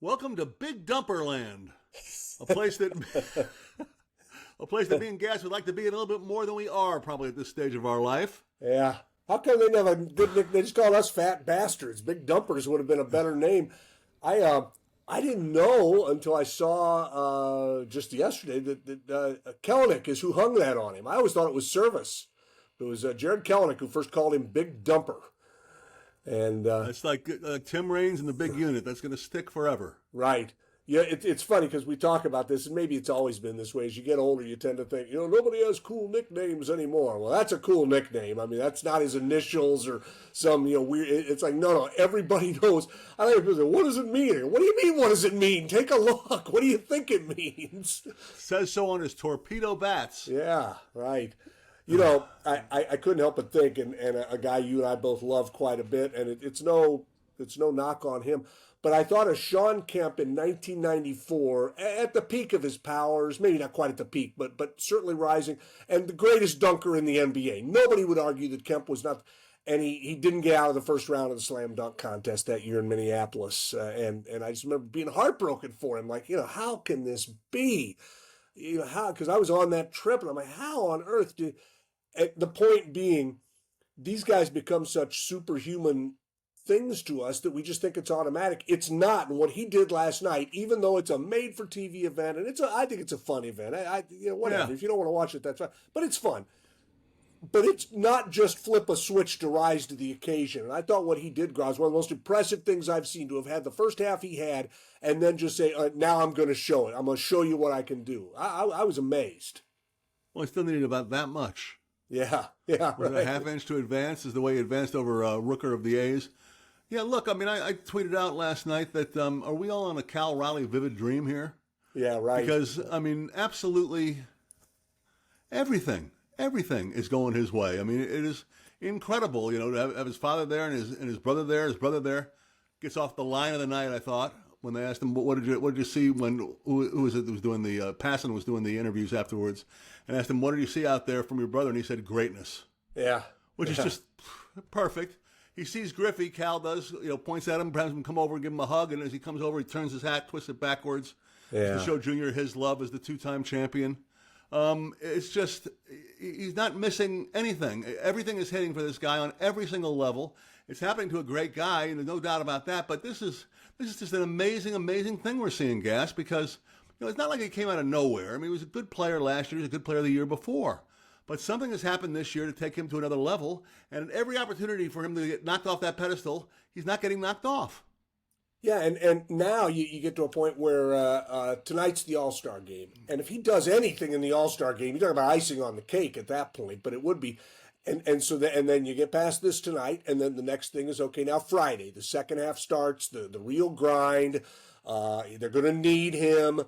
Welcome to Big Dumper Land, a place that a place that me and Gas would like to be in a little bit more than we are probably at this stage of our life. Yeah. How come they never good nick? They just called us fat bastards. Big dumpers would have been a better name. I didn't know until I saw just yesterday that Kellenick is who hung that on him. I always thought it was Service. It was Jared Kellenick who first called him Big Dumper. And It's like Tim Raines and the Big Unit. That's going to stick forever. right. Yeah, it's funny because we talk about this, and maybe it's always been this way. As you get older, you tend to think, nobody has cool nicknames anymore. Well, that's a cool nickname. I mean, that's not his initials or some, weird. It's like, no, everybody knows. I think people say, what does it mean? What do you mean, what does it mean? Take a look. What do you think it means? Says so on his torpedo bats. Yeah, right. I couldn't help but think, and a guy you and I both love quite a bit, and it's no knock on him. But I thought of Shawn Kemp in 1994, at the peak of his powers, maybe not quite at the peak, but certainly rising, and the greatest dunker in the NBA. Nobody would argue that Kemp was not, and he didn't get out of the first round of the slam dunk contest that year in Minneapolis. And I just remember being heartbroken for him, like, how can this be? How? Because I was on that trip, and I'm like, how on earth do... The point being, these guys become such superhuman things to us that we just think it's automatic. It's not. And what he did last night, even though it's a made-for-TV event, and I think it's a fun event. Whatever. Yeah. If you don't want to watch it, that's fine. But it's fun. But it's not just flip a switch to rise to the occasion. And I thought what he did, Groz, one of the most impressive things I've seen, to have had the first half he had, and then just say, now I'm going to show it. I'm going to show you what I can do. I was amazed. Well, he still needed about that much. Yeah, With right. a half inch to advance is the way he advanced over Rooker of the A's. Yeah, look, I mean, I tweeted out last night that are we all on a Cal Raleigh vivid dream here? Yeah, right. Because, I mean, absolutely everything is going his way. I mean, it is incredible, to have his father there and his brother there. His brother there gets off the line of the night, I thought, when they asked him, what did you see when, who was it that was doing the, Passon was doing the interviews afterwards, and asked him, what did you see out there from your brother? And he said, greatness. Yeah. Which is just perfect. He sees Griffey, Cal does, points at him, perhaps him come over and give him a hug, and as he comes over, he turns his hat, twists it backwards to show Junior his love as the two-time champion. It's just, he's not missing anything. Everything is hitting for this guy on every single level. It's happening to a great guy, and there's no doubt about that, but this is just an amazing, amazing thing we're seeing, Gas, because, it's not like he came out of nowhere. I mean, he was a good player last year, he was a good player the year before. But something has happened this year to take him to another level, and every opportunity for him to get knocked off that pedestal, he's not getting knocked off. Yeah, and now you get to a point where tonight's the All-Star game. And if he does anything in the All-Star game, you're talking about icing on the cake at that point, but it would be. And then you get past this tonight, and then the next thing is, okay, now Friday, the second half starts, the real grind. They're going to need him.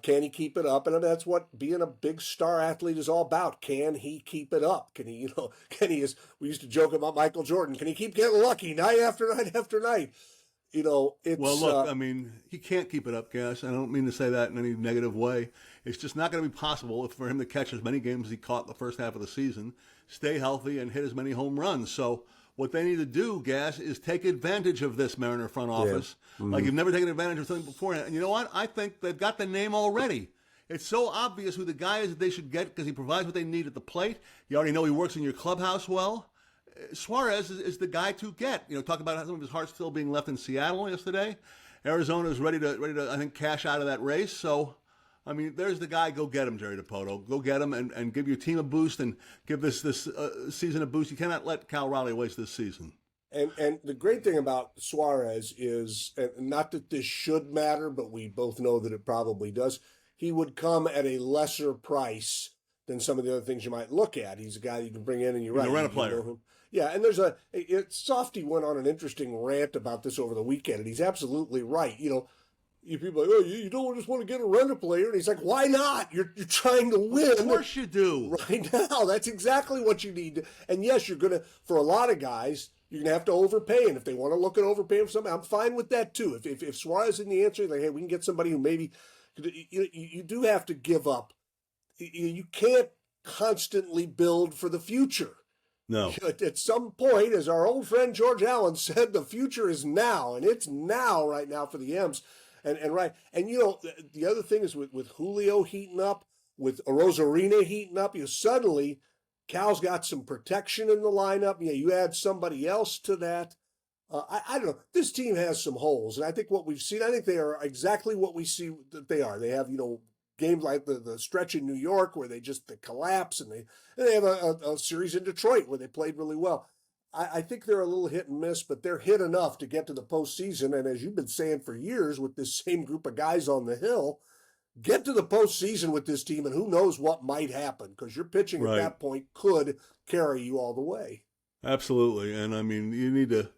Can he keep it up? And that's what being a big star athlete is all about. Can he keep it up? Can he, as we used to joke about Michael Jordan, can he keep getting lucky night after night after night? It's... Well, look, I mean, he can't keep it up, Gas. I don't mean to say that in any negative way. It's just not going to be possible for him to catch as many games as he caught the first half of the season, stay healthy, and hit as many home runs. So what they need to do, Gas, is take advantage of this Mariner front office. Yeah. Like you've never taken advantage of something before. And you know what? I think they've got the name already. It's so obvious who the guy is that they should get because he provides what they need at the plate. You already know he works in your clubhouse well. Suarez is the guy to get. Talk about some of his heart still being left in Seattle yesterday. Arizona is ready to I think, cash out of that race. So, I mean, there's the guy. Go get him, Jerry DiPoto. Go get him and give your team a boost and give this season a boost. You cannot let Cal Raleigh waste this season. And the great thing about Suarez is, and not that this should matter, but we both know that it probably does, he would come at a lesser price than some of the other things you might look at. He's a guy you can bring in, and you're right. You rent a player. Yeah, and Softy went on an interesting rant about this over the weekend, and he's absolutely right. You people are like, oh, you don't just want to get a rent a player, and he's like, why not? You're trying to win. Of course you do. Right now, that's exactly what you need. And yes, you're gonna, for a lot of guys, you're gonna have to overpay, and if they want to look at overpaying for something, I'm fine with that too. If Suarez is the answer, like, hey, we can get somebody who maybe you do have to give up. You can't constantly build for the future. No. At some point, as our old friend George Allen said, the future is now, and it's now right now for the M's. And right. And, the other thing is with Julio heating up, with Rosarina heating up, suddenly Cal's got some protection in the lineup. You add somebody else to that. I don't know. This team has some holes, and I think what we've seen, I think they are exactly what we see that they are. They have, games like the stretch in New York where they collapse, and they have a series in Detroit where they played really well. I think they're a little hit and miss, but they're hit enough to get to the postseason. And as you've been saying for years with this same group of guys on the hill, get to the postseason with this team, and who knows what might happen, because your pitching at that point could carry you all the way. Absolutely. And, I mean, you need to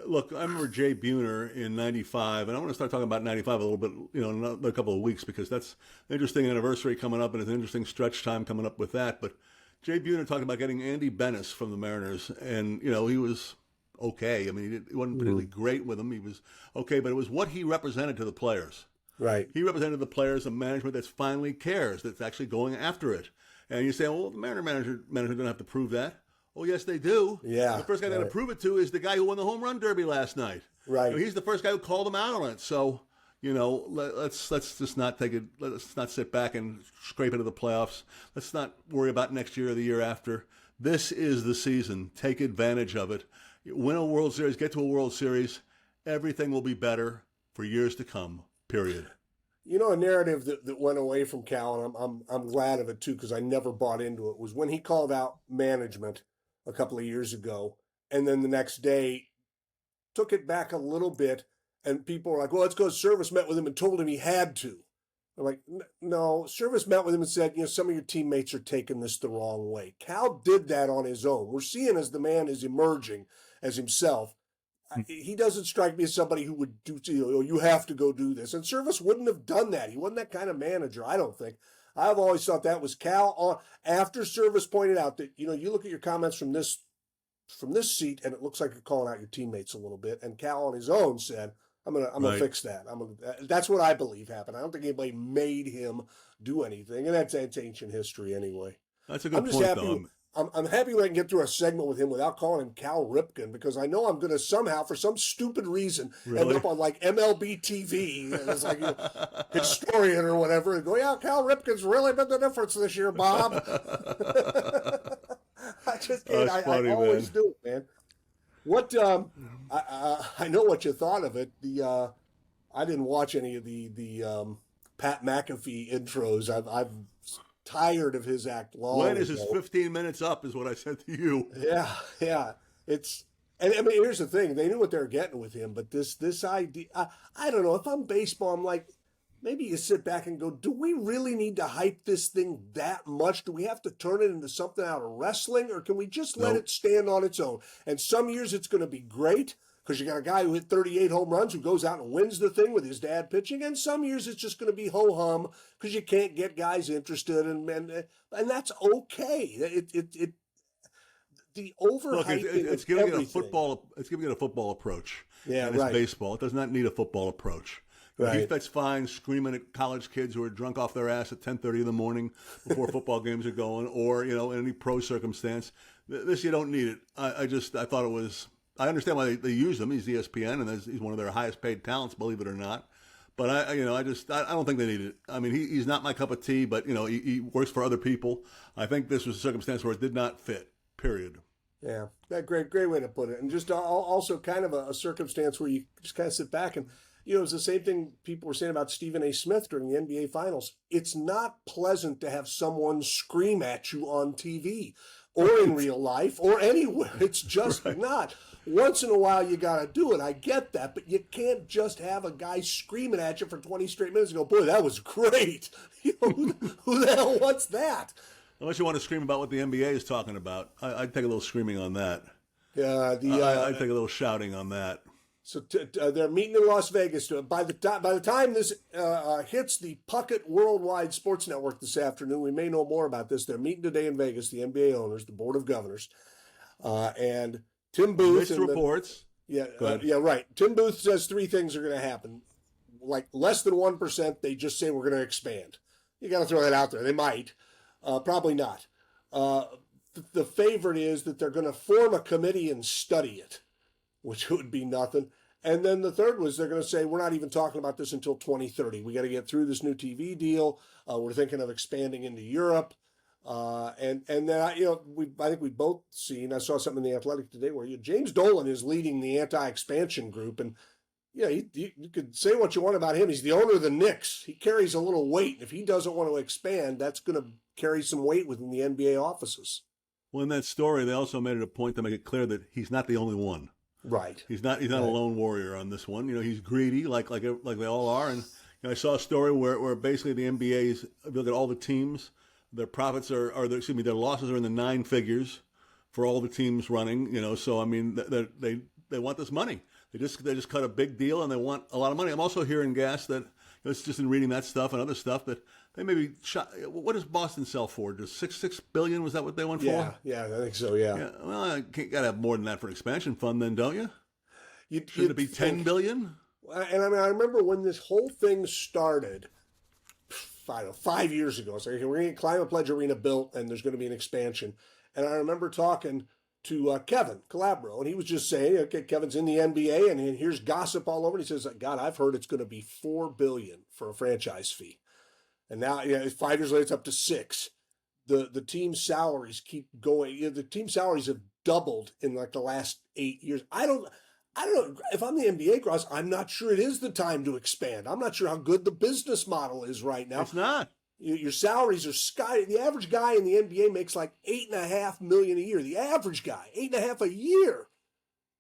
look, I remember Jay Buhner in 95, and I want to start talking about 95 a little bit, in another couple of weeks, because that's an interesting anniversary coming up and an interesting stretch time coming up with that. But Jay Buhner talking about getting Andy Bennis from the Mariners, and, he was okay. I mean, he wasn't particularly great with them. He was okay, but it was what he represented to the players. Right. He represented the players, a management that's finally cares, that's actually going after it. And you say, well, the Mariner manager don't have to prove that. Oh, yes, they do. Yeah. The first guy they got to prove it to is the guy who won the home run derby last night. Right. He's the first guy who called them out on it. So, let's just not take it. Let's not sit back and scrape into the playoffs. Let's not worry about next year or the year after. This is the season. Take advantage of it. Win a World Series. Get to a World Series. Everything will be better for years to come. Period. A narrative that went away from Cal, and I'm glad of it too, because I never bought into it, was when he called out management a couple of years ago, and then the next day took it back a little bit, and people were like, well, it's because Service met with him and told him he had to. I'm like, no, Service met with him and said, some of your teammates are taking this the wrong way. Cal did that on his own. We're seeing as the man is emerging as himself. He doesn't strike me as somebody who would do, you have to go do this. And Service wouldn't have done that. He wasn't that kind of manager, I don't think. I've always thought that was Cal after Service pointed out that, you look at your comments from this seat and it looks like you're calling out your teammates a little bit. And Cal on his own said, I'm gonna fix that. That's what I believe happened. I don't think anybody made him do anything. And that's ancient history anyway. That's a good point, though. I'm happy we can get through a segment with him without calling him Cal Ripken, because I know I'm going to somehow, for some stupid reason, end up on like MLB TV as like a historian or whatever, and go, yeah, Cal Ripken's really been the difference this year, Bob. I just can't. I always do it, man. What I know what you thought of it. I didn't watch any of the Pat McAfee intros. I've tired of his act long. When is his 15 minutes up is what I said to you. Yeah. And I mean, here's the thing. They knew what they were getting with him, but this idea, I don't know. If I'm baseball, I'm like, maybe you sit back and go, do we really need to hype this thing that much? Do we have to turn it into something out of wrestling, or can we just let it stand on its own? And some years it's going to be great, because you got a guy who hit 38 home runs who goes out and wins the thing with his dad pitching. And some years it's just going to be ho-hum because you can't get guys interested, and that's okay. The overhyping. Look, it's giving it a football. It's giving it a football approach. Yeah, and right. It's baseball. It does not need a football approach. Right. That's fine. Screaming at college kids who are drunk off their ass at 10:30 in the morning before football games are going, or in any pro circumstance. This, you don't need it. I thought it was. I understand why they use him. He's ESPN, and he's one of their highest paid talents, believe it or not. But I don't think they need it. I mean, he's not my cup of tea, but he works for other people. I think this was a circumstance where it did not fit. Period. Yeah, that great way to put it, and just also kind of a circumstance where you just kind of sit back and. It's the same thing people were saying about Stephen A. Smith during the NBA Finals. It's not pleasant to have someone scream at you on TV or in real life or anywhere. It's just not. Once in a while, you got to do it. I get that, but you can't just have a guy screaming at you for 20 straight minutes and go, boy, that was great. Who the hell wants that? Unless you want to scream about what the NBA is talking about. I'd take a little screaming on that. Yeah, I'd take a little shouting on that. So they're meeting in Las Vegas. By the time this hits the Puckett Worldwide Sports Network this afternoon, we may know more about this. They're meeting today in Vegas, the NBA owners, the Board of Governors, and Tim Booth. Mixed reports. Right. Tim Booth says three things are going to happen. Like less than 1%, they just say we're going to expand. You got to throw that out there. They might, probably not. The favorite is that they're going to form a committee and study it, which would be nothing. And then the third was they're going to say, we're not even talking about this until 2030. We got to get through this new TV deal. We're thinking of expanding into Europe. And then, I think we both seen, I saw something in The Athletic today where James Dolan is leading the anti-expansion group. And yeah, you could say what you want about him. He's the owner of the Knicks. He carries a little weight. If he doesn't want to expand, that's going to carry some weight within the NBA offices. Well, in that story, they also made it a point to make it clear that he's not the only one. Right. He's not a lone warrior on this one. He's greedy, like they all are. And I saw a story where basically the NBA's, if you look at all the teams, their profits their losses are in the 9 figures for all the teams running. So I mean, they want this money. They just cut a big deal and they want a lot of money. I'm also hearing, Gas, that it's just in reading that stuff and other stuff that they may be shot. What does Boston sell for? Just $6 billion? Was that what they went for? Yeah, I think so. Yeah. Well, you got to have more than that for an expansion fund, then, don't you? Shouldn't it be $10 billion? And I mean, I remember when this whole thing started, 5 years ago. So we're going to get Climate Pledge Arena built, and there's going to be an expansion. And I remember talking to Kevin Calabro, and he was just saying, okay, Kevin's in the NBA, and here's gossip all over. And he says, God, I've heard it's going to be $4 billion for a franchise fee. And now, 5 years later, it's up to $6 billion. The team's salaries keep going. The team salaries have doubled in like the last 8 years. I don't know. If I'm the NBA, Groz, I'm not sure it is the time to expand. I'm not sure how good the business model is right now. It's not. Your salaries are sky. The average guy in the NBA makes like $8.5 million a year. The average guy, $8.5 a year.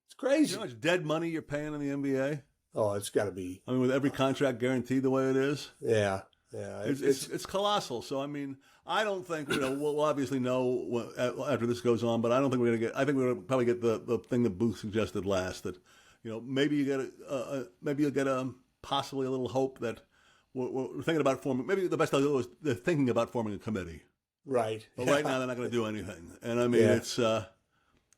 It's crazy. You know how much dead money you're paying in the NBA? Oh, it's got to be. I mean, with every contract guaranteed the way it is. Yeah. It's colossal. So I mean, I don't think we'll obviously know after this goes on, but I don't think we're gonna get. I think we're gonna probably get the thing that Booth suggested last, that maybe you get possibly a little hope that we're thinking about forming. Maybe the best I'll do is they're thinking about forming a committee. Right. But right now they're not going to do anything, and I mean it's I'm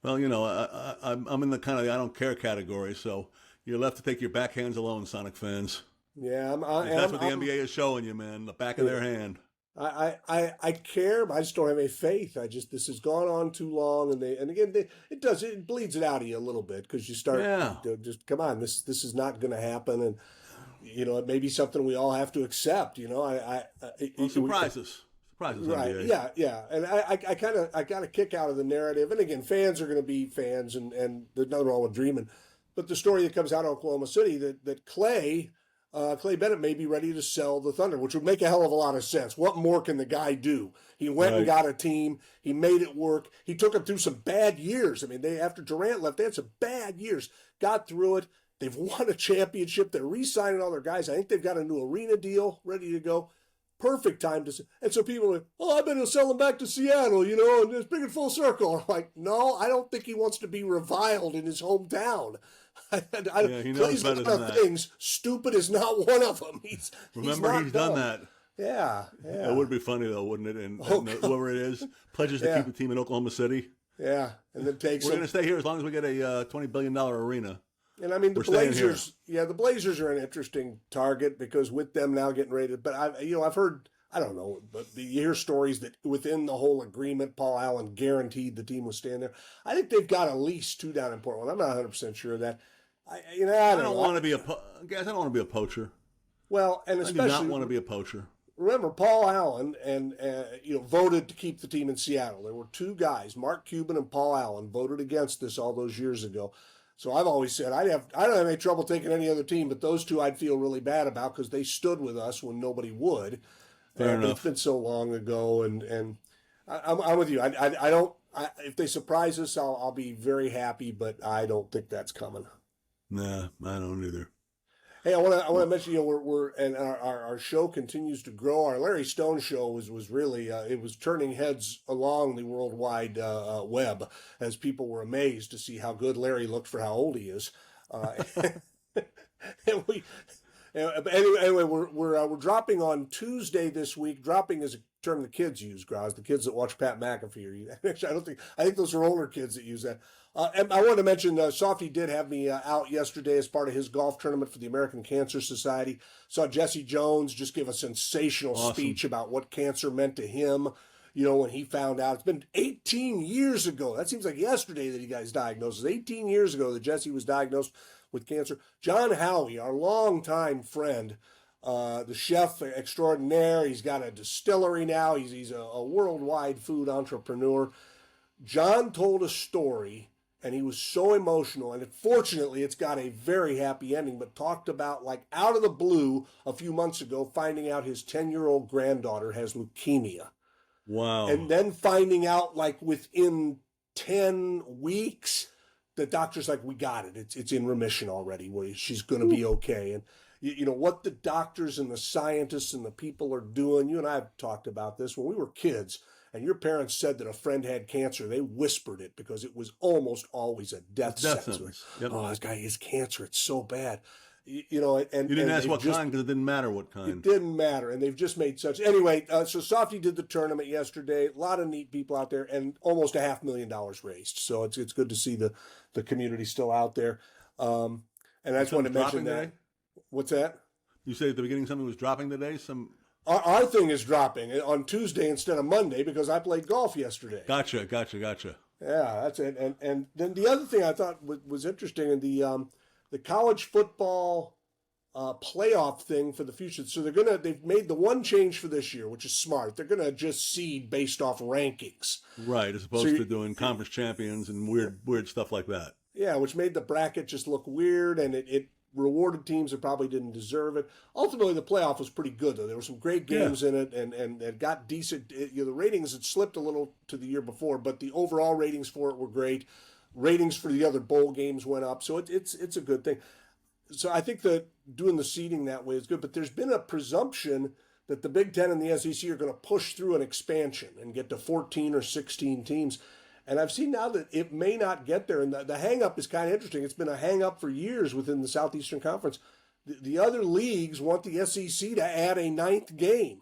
in the kind of I don't care category, so you're left to take your backhands alone, Sonic fans. Yeah, that's what the NBA is showing you, man. The back of their hand. I care, but I just don't have any faith. This has gone on too long, and again it bleeds it out of you a little bit because you start just come on, this is not going to happen, and it may be something we all have to accept. Surprises, right? NBA. Yeah, and I got a kick out of the narrative, and again, fans are going to be fans, and there's nothing wrong with dreaming, but the story that comes out of Oklahoma City that Clay Bennett may be ready to sell the Thunder, which would make a hell of a lot of sense. What more can the guy do? He went and got a team. He made it work. He took them through some bad years. I mean, after Durant left, they had some bad years. Got through it. They've won a championship. They're re-signing all their guys. I think they've got a new arena deal ready to go. Perfect time to. And so people are like, I bet he'll sell him back to Seattle, and it's bring it full circle. I'm like, no, I don't think he wants to be reviled in his hometown. He knows better than that. Things. Stupid is not one of them. He's done that. Yeah. It would be funny though, wouldn't it? And whoever it is pledges to keep the team in Oklahoma City. Yeah, and then takes. We're going to stay here as long as we get a $20 billion arena. And I mean the Blazers. Yeah, the Blazers are an interesting target because with them now getting rated. But I've heard. I don't know, but you hear stories that within the whole agreement, Paul Allen guaranteed the team was staying there. I think they've got at least 2 down in Portland. I'm not 100% sure of that. I don't want to be guys. I don't want to be a poacher. Well, and especially I do not want to be a poacher. Remember, Paul Allen and voted to keep the team in Seattle. There were 2 guys, Mark Cuban and Paul Allen, voted against this all those years ago. So I've always said I don't have any trouble taking any other team, but those 2 I'd feel really bad about because they stood with us when nobody would. Fair enough. It's been so long ago, and I'm with you. I don't. If they surprise us, I'll be very happy, but I don't think that's coming. Nah, I don't either. Hey, I want to mention we're and our show continues to grow. Our Larry Stone show was really it was turning heads along the worldwide web as people were amazed to see how good Larry looked for how old he is. And we. Anyway, we're dropping on Tuesday this week. Dropping is a term the kids use, Groz. The kids that watch Pat McAfee. Actually, I think those are older kids that use that. And I wanted to mention, Softy did have me out yesterday as part of his golf tournament for the American Cancer Society. Saw Jesse Jones just give a sensational speech about what cancer meant to him. When he found out, it's been 18 years ago. That seems like yesterday that he got his diagnosis. 18 years ago that Jesse was diagnosed with cancer. John Howie, our longtime friend, the chef extraordinaire. He's got a distillery now. He's a worldwide food entrepreneur. John told a story, and he was so emotional. And fortunately, it's got a very happy ending, but talked about, like, out of the blue a few months ago, finding out his 10-year-old granddaughter has leukemia. Wow. And then finding out, like, within 10 weeks, the doctor's like, we got it. It's in remission already. She's going to be okay. And, you know, what the doctors and the scientists and the people are doing, you and I have talked about this. When we were kids and your parents said that a friend had cancer, they whispered it because it was almost always a death sentence. Yep. Oh, this guy has cancer. It's so bad. You know, and you didn't and ask what just, kind because it didn't matter what kind. It didn't matter, and they've just made such. Anyway, so Softy did the tournament yesterday. A lot of neat people out there, and almost $500,000 raised. So it's good to see the community still out there. And I just wanted to mention that. Today? What's that? You said at the beginning something was dropping today. Our thing is dropping on Tuesday instead of Monday because I played golf yesterday. Gotcha. Yeah, that's it. And then the other thing I thought was interesting in the college football playoff thing for the future. So they've made the one change for this year, which is smart. They're gonna just seed based off rankings, right? As opposed to doing conference champions and weird stuff like that. Yeah, which made the bracket just look weird, and it rewarded teams that probably didn't deserve it. Ultimately, the playoff was pretty good, though. There were some great games in it, and it got decent. The ratings had slipped a little to the year before, but the overall ratings for it were great. Ratings for the other bowl games went up, so it's a good thing. So I think that doing the seeding that way is good, but there's been a presumption that the Big Ten and the SEC are going to push through an expansion and get to 14 or 16 teams. And I've seen now that it may not get there. And the hang-up is kind of interesting. It's been a hang-up for years within the Southeastern Conference. The other leagues want the SEC to add a 9th game.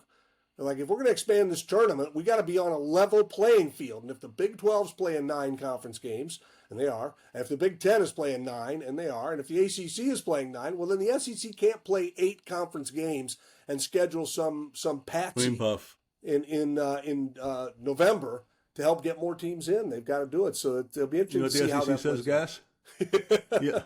They're like, if we're going to expand this tournament, we got to be on a level playing field. And if the Big 12's playing 9 conference games, and they are, and if the Big 10 is playing 9, and they are, and if the ACC is playing 9, well, then the SEC can't play 8 conference games and schedule some patsy in November to help get more teams in. They've got to do it. So it'll be interesting to see how that says, Gus? Yeah.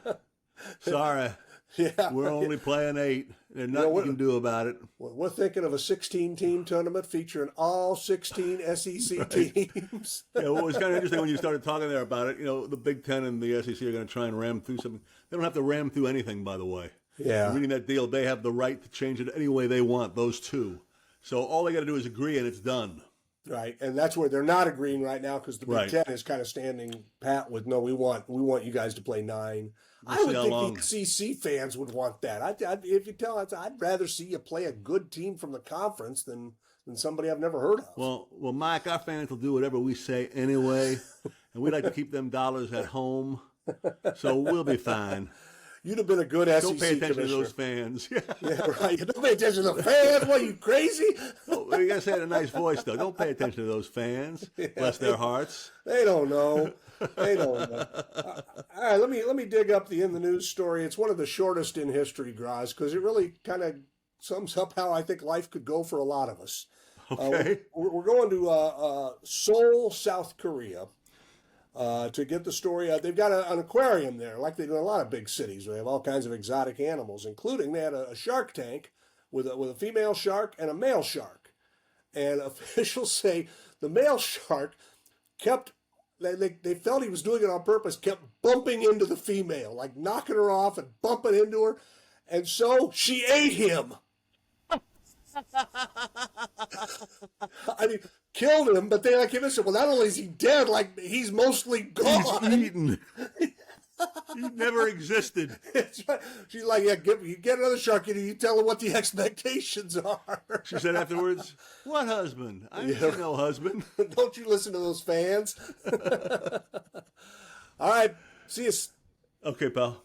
Sorry. Yeah. We're only playing 8. There's nothing you can do about it. We're thinking of a 16-team tournament featuring all 16 SEC teams. Yeah, well, it was kind of interesting when you started talking there about it. You know, the Big Ten and the SEC are going to try and ram through something. They don't have to ram through anything, by the way. Yeah. Reading that deal, they have the right to change it any way they want, those two. So all they got to do is agree, and it's done. Right, and that's where they're not agreeing right now because the Big Ten is kind of standing pat with, no, we want you guys to play 9. I would think the CC fans would want that. If you tell us, I'd rather see you play a good team from the conference than somebody I've never heard of. Well, Mike, our fans will do whatever we say anyway, and we like to keep them dollars at home, so we'll be fine. You'd have been a good SEC Don't pay attention to those fans. Yeah, right. Don't pay attention to the fans. What, are you crazy? Oh, you got to say it in a nice voice, though. Don't pay attention to those fans. Yeah, bless their hearts. They don't know. They don't know. All right, let me dig up the In the News story. It's one of the shortest in history, Groz, because it really kind of sums up how I think life could go for a lot of us. Okay. We're going to Seoul, South Korea. To get the story, they've got an aquarium there, like they do in a lot of big cities. They have all kinds of exotic animals, including they had a shark tank with a female shark and a male shark. And officials say the male shark they felt he was doing it on purpose, kept bumping into the female, like knocking her off and bumping into her. And so she ate him. I mean, killed him, but they like him and said, well, not only is he dead, like he's mostly gone. He's eaten. He never existed. Right. She's like, yeah, you get another shark and you tell him what the expectations are. She said afterwards, what husband? I ain't seen no husband. Don't you listen to those fans? All right, see you. Okay, pal.